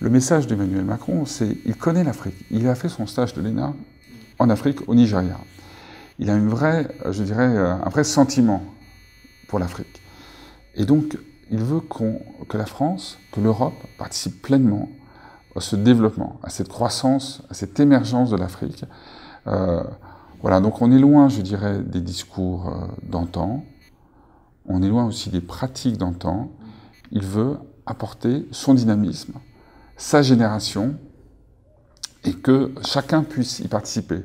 Le message d'Emmanuel Macron, c'est qu'il connaît l'Afrique. Il a fait son stage de l'ENA en Afrique, au Nigeria. Il a une vraie, je dirais, un vrai sentiment pour l'Afrique. Et donc, il veut que la France, que l'Europe participe pleinement à ce développement, à cette croissance, à cette émergence de l'Afrique. Voilà, donc on est loin, je dirais, des discours d'antan. On est loin aussi des pratiques d'antan. Il veut apporter son dynamisme, sa génération, et que chacun puisse y participer.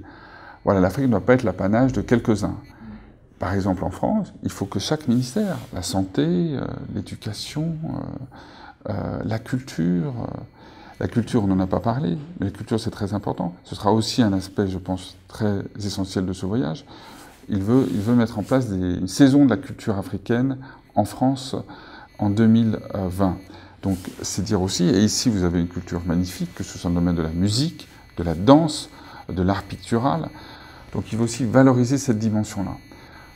Voilà, l'Afrique ne doit pas être l'apanage de quelques-uns. Par exemple, en France, il faut que chaque ministère, la santé, l'éducation, la culture, on n'en a pas parlé, mais la culture c'est très important. Ce sera aussi un aspect, je pense, très essentiel de ce voyage. Il veut mettre en place une saison de la culture africaine en France en 2020. Donc c'est dire aussi, et ici vous avez une culture magnifique, que ce soit dans le domaine de la musique, de la danse, de l'art pictural. Donc il veut aussi valoriser cette dimension-là.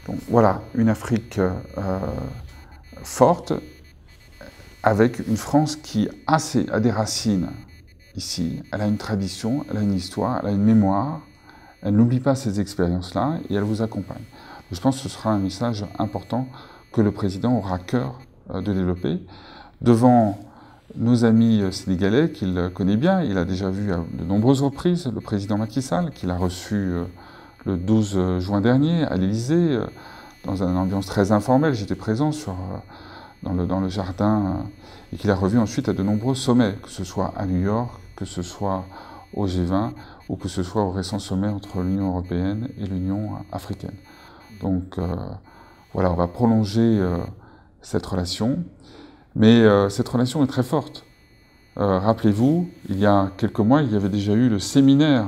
Donc voilà, une Afrique forte, avec une France qui a des racines ici. Elle a une tradition, elle a une histoire, elle a une mémoire. Elle n'oublie pas ces expériences-là et elle vous accompagne. Je pense que ce sera un message important que le président aura à cœur de développer. Devant nos amis sénégalais qu'il connaît bien, il a déjà vu à de nombreuses reprises le président Macky Sall, qu'il a reçu le 12 juin dernier à l'Élysée, dans une ambiance très informelle. J'étais présent dans le jardin, et qu'il a revu ensuite à de nombreux sommets, que ce soit à New York, que ce soit au G20, ou que ce soit au récent sommet entre l'Union européenne et l'Union africaine. Donc voilà, on va prolonger cette relation, mais cette relation est très forte. Rappelez-vous, il y a quelques mois, il y avait déjà eu le séminaire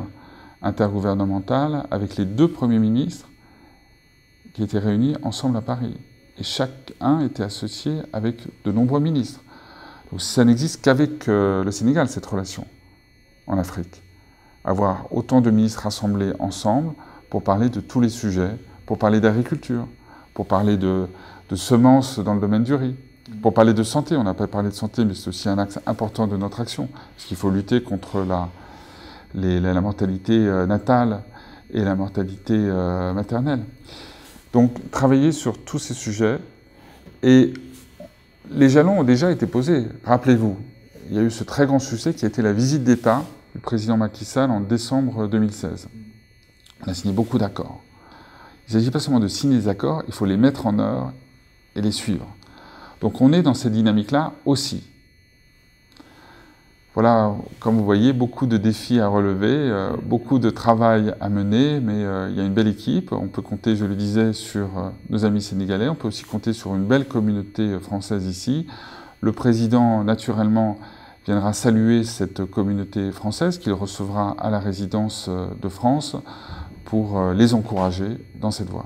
intergouvernemental avec les 2 premiers ministres qui étaient réunis ensemble à Paris. Et chacun était associé avec de nombreux ministres. Donc ça n'existe qu'avec le Sénégal, cette relation, en Afrique. Avoir autant de ministres rassemblés ensemble pour parler de tous les sujets, pour parler d'agriculture, pour parler de semences dans le domaine du riz, pour parler de santé. On n'a pas parlé de santé, mais c'est aussi un axe important de notre action, parce qu'il faut lutter contre la mortalité natale et la mortalité maternelle. Donc, travailler sur tous ces sujets, et les jalons ont déjà été posés. Rappelez-vous, il y a eu ce très grand succès qui a été la visite d'État du président Macky Sall en décembre 2016. On a signé beaucoup d'accords. Il ne s'agit pas seulement de signer des accords, il faut les mettre en œuvre et les suivre. Donc on est dans cette dynamique-là aussi. Voilà, comme vous voyez, beaucoup de défis à relever, beaucoup de travail à mener, mais il y a une belle équipe. On peut compter, je le disais, sur nos amis sénégalais. On peut aussi compter sur une belle communauté française ici. Le président, naturellement, viendra saluer cette communauté française qu'il recevra à la résidence de France pour les encourager dans cette voie.